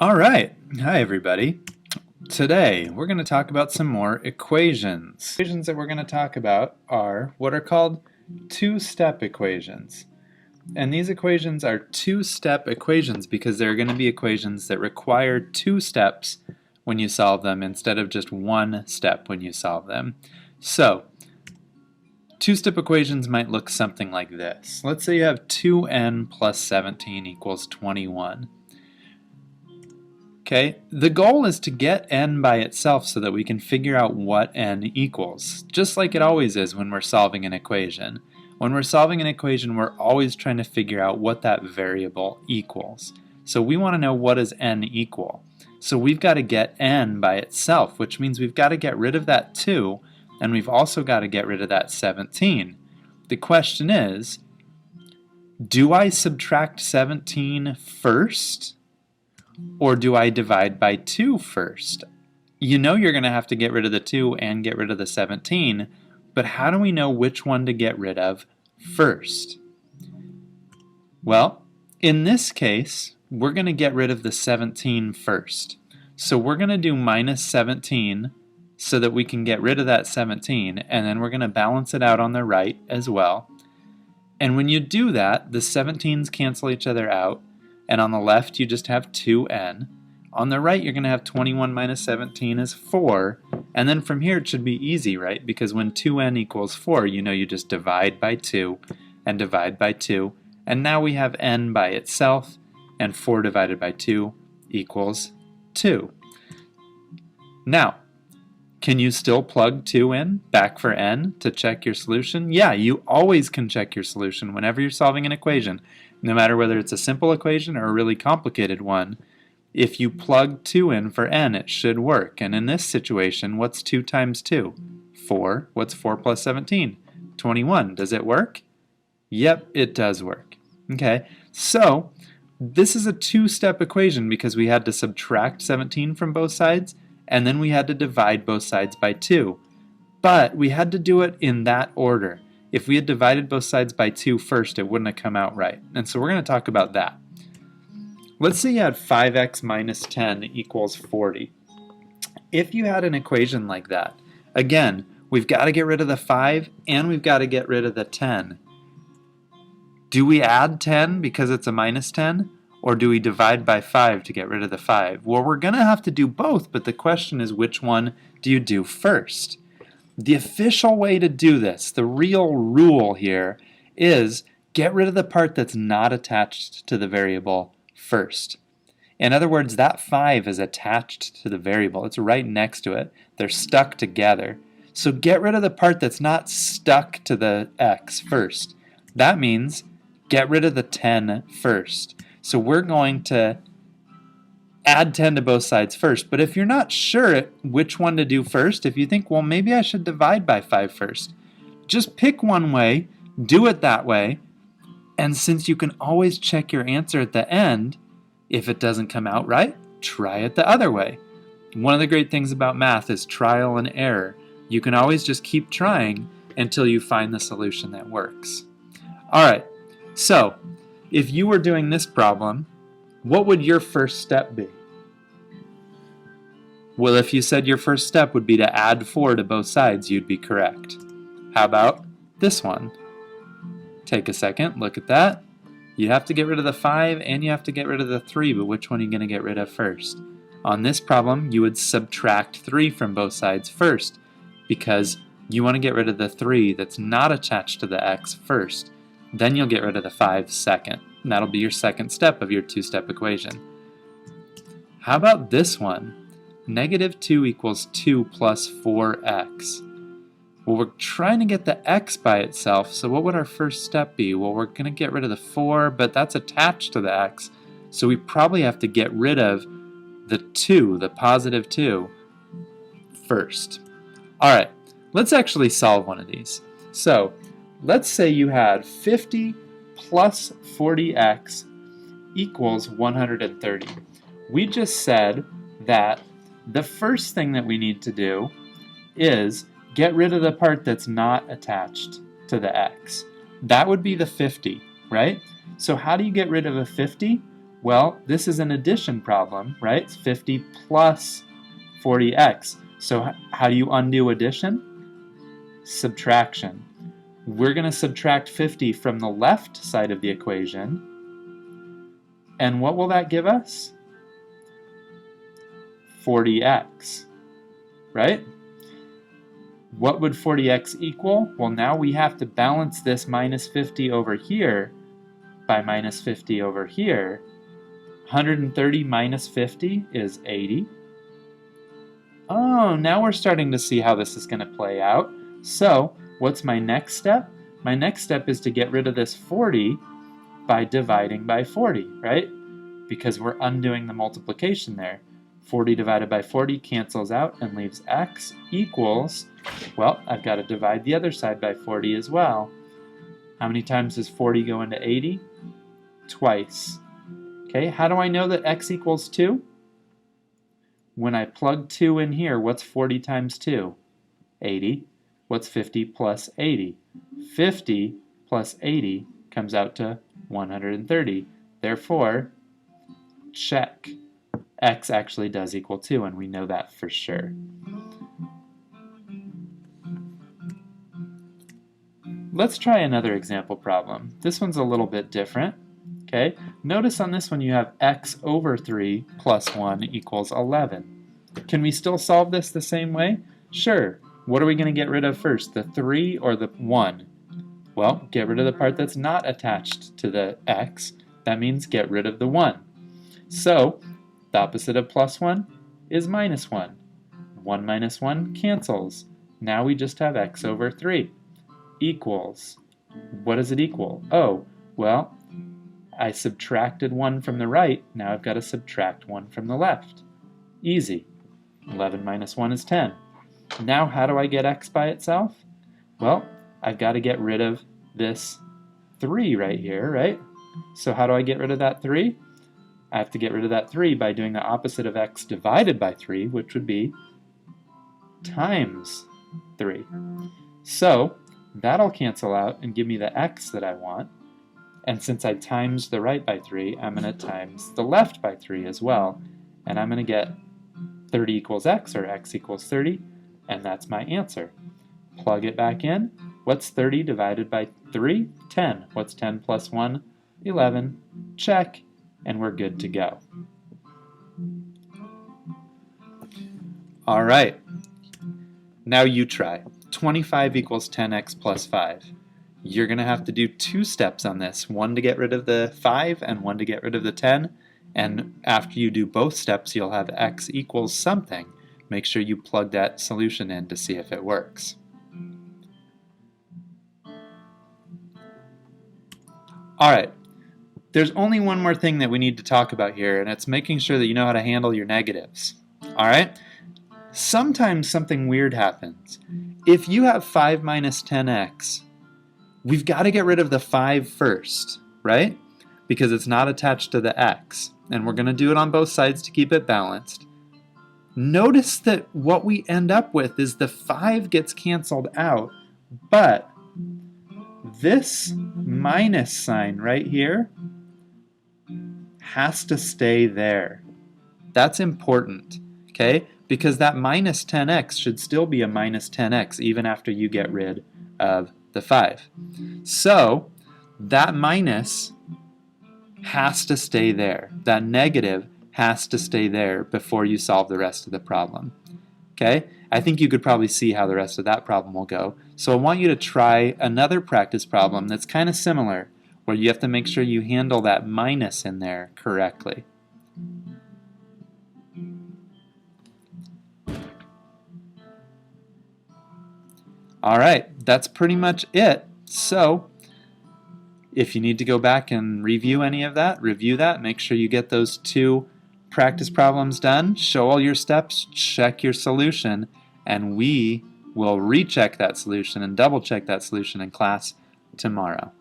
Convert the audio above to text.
All right. Hi, everybody. Today, we're going to talk about some more equations. Equations that we're going to talk about are what are called two-step equations. And these equations are two-step equations because they're going to be equations that require two steps when you solve them instead of just one step when you solve them. So, two-step equations might look something like this. Let's say you have 2n plus 17 equals 21. Okay, the goal is to get n by itself so that we can figure out what n equals, just like it always is when we're solving an equation. When we're solving an equation, we're always trying to figure out what that variable equals. So we want to know what does n equal. So we've got to get n by itself, which means we've got to get rid of that 2, and we've also got to get rid of that 17. The question is, do I subtract 17 first? Or do I divide by 2 first? You know you're going to have to get rid of the 2 and get rid of the 17, but how do we know which one to get rid of first? Well, in this case, we're going to get rid of the 17 first. So we're going to do minus 17 so that we can get rid of that 17, and then we're going to balance it out on the right as well. And when you do that, the 17s cancel each other out, and on the left you just have 2n. On the right you're going to have 21 minus 17 is 4, and then from here it should be easy, right? Because when 2n equals 4, you know you just divide by 2 and divide by 2, and now we have n by itself, and 4 divided by 2 equals 2. Now, can you still plug 2 in back for n to check your solution? Yeah, you always can check your solution whenever you're solving an equation. No matter whether it's a simple equation or a really complicated one, if you plug 2 in for n, it should work. And in this situation, what's 2 times 2? 4. What's 4 plus 17? 21. Does it work? Yep, it does work. Okay, so this is a two-step equation because we had to subtract 17 from both sides, and then we had to divide both sides by 2. But we had to do it in that order. If we had divided both sides by 2 first, it wouldn't have come out right. And so we're going to talk about that. Let's say you had 5x minus 10 equals 40. If you had an equation like that, again, we've got to get rid of the 5 and we've got to get rid of the 10. Do we add 10 because it's a minus 10? Or do we divide by 5 to get rid of the 5? Well, we're going to have to do both, but the question is which one do you do first? The official way to do this, the real rule here, is get rid of the part that's not attached to the variable first. In other words, that 5 is attached to the variable. It's right next to it. They're stuck together. So get rid of the part that's not stuck to the x first. That means get rid of the 10 first. So we're going to add 10 to both sides first, but if you're not sure which one to do first, if you think, well, maybe I should divide by 5 first, just pick one way, do it that way, and since you can always check your answer at the end, if it doesn't come out right, try it the other way. One of the great things about math is trial and error. You can always just keep trying until you find the solution that works. All right, so if you were doing this problem, what would your first step be? Well, if you said your first step would be to add 4 to both sides, you'd be correct. How about this one? Take a second, look at that. You have to get rid of the 5 and you have to get rid of the 3, but which one are you going to get rid of first? On this problem, you would subtract 3 from both sides first because you want to get rid of the 3 that's not attached to the x first. Then you'll get rid of the 5 second. And that'll be your second step of your two-step equation. How about this one? Negative 2 equals 2 plus 4x. Well, we're trying to get the x by itself, so what would our first step be? Well, we're going to get rid of the 4, but that's attached to the x, so we probably have to get rid of the 2, the positive 2, first. All right, let's actually solve one of these. So let's say you had 50 plus 40x equals 130. We just said that the first thing that we need to do is get rid of the part that's not attached to the x. That would be the 50, right? So how do you get rid of a 50? Well, this is an addition problem, right? It's 50 plus 40x. So how do you undo addition? Subtraction. We're going to subtract 50 from the left side of the equation. And what will that give us? 40x, right? What would 40x equal? Well, now we have to balance this minus 50 over here by minus 50 over here. 130 minus 50 is 80. Oh, now we're starting to see how this is going to play out. So, what's my next step? My next step is to get rid of this 40 by dividing by 40, right? Because we're undoing the multiplication there. 40 divided by 40 cancels out and leaves x equals, well, I've got to divide the other side by 40 as well. How many times does 40 go into 80? Twice. Okay, how do I know that x equals 2? When I plug 2 in here, what's 40 times 2? 80. What's 50 plus 80? 50 plus 80 comes out to 130. Therefore, check. X actually does equal 2, and we know that for sure. Let's try another example problem. This one's a little bit different. Okay, notice on this one you have x over 3 plus 1 equals 11. Can we still solve this the same way? Sure. What are we going to get rid of first, the 3 or the 1? Well, get rid of the part that's not attached to the x. That means get rid of the 1. So, the opposite of plus 1 is minus 1. 1 minus 1 cancels. Now we just have x over 3 equals. What does it equal? Oh, well, I subtracted 1 from the right. Now I've got to subtract 1 from the left. Easy. 11 minus 1 is 10. Now how do I get x by itself? Well, I've got to get rid of this 3 right here, right? So how do I get rid of that 3? I have to get rid of that 3 by doing the opposite of x divided by 3, which would be times 3. So that'll cancel out and give me the x that I want. And since I times the right by 3, I'm going to times the left by 3 as well. And I'm going to get 30 equals x, or x equals 30, and that's my answer. Plug it back in. What's 30 divided by 3? 10. What's 10 plus 1? 11. Check. And we're good to go. All right. Now you try. 25 equals 10x plus 5. You're going to have to do 2 steps on this, one to get rid of the 5 and one to get rid of the 10. And after you do both steps, you'll have x equals something. Make sure you plug that solution in to see if it works. All right. There's only one more thing that we need to talk about here, and it's making sure that you know how to handle your negatives. All right? Sometimes something weird happens. If you have 5 minus 10x, we've got to get rid of the 5 first, right? Because it's not attached to the x. And we're going to do it on both sides to keep it balanced. Notice that what we end up with is the 5 gets canceled out, but this minus sign right here has to stay there. That's important, okay? Because that minus 10x should still be a minus 10x even after you get rid of the 5. So that minus has to stay there. That negative has to stay there before you solve the rest of the problem. Okay? I think you could probably see how the rest of that problem will go. So I want you to try another practice problem that's kind of similar, where you have to make sure you handle that minus in there correctly. All right, that's pretty much it. So if you need to go back and review any of that, review that. Make sure you get those 2 practice problems done. Show all your steps, check your solution, and we will recheck that solution and double check that solution in class tomorrow.